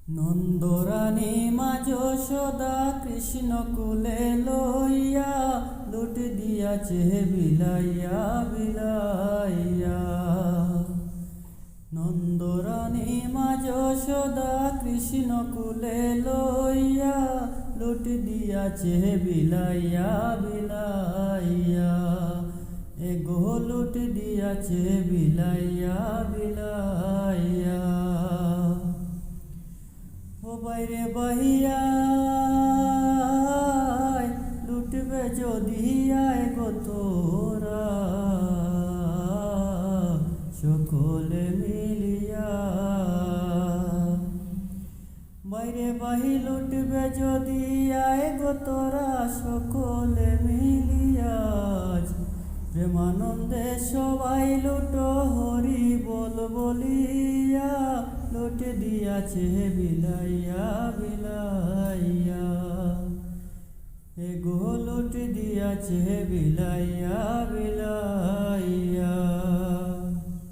নন্দরানী মা যশোদা কৃষ্ণ কুলে লইয়া লুট দিয়াছে বিলাইয়া বিলাইয়া। নন্দরানী মা যশোদা কৃষ্ণ কুলে লইয়া লুট দিয়াছে বিলাইয়া বিলাইয়া। এগো লুট দিয়াছে বিলাইয়া বিলাইয়া। ও বাইরে বাহিয়া লুটবে যদি আয় গো তোরা সকলে মিলিয়া। বাইরে বাহি লুটবে যদি আয় গো তোরা সকলে মিলিয়া। প্রেমানন্দে সবাই লুটো হরি বল বলিয়া লুট দিয়াছে বিলাইয়া বিলাইয়া। এগো লুট দিয়াছে বিলাইয়া বিলাইয়া।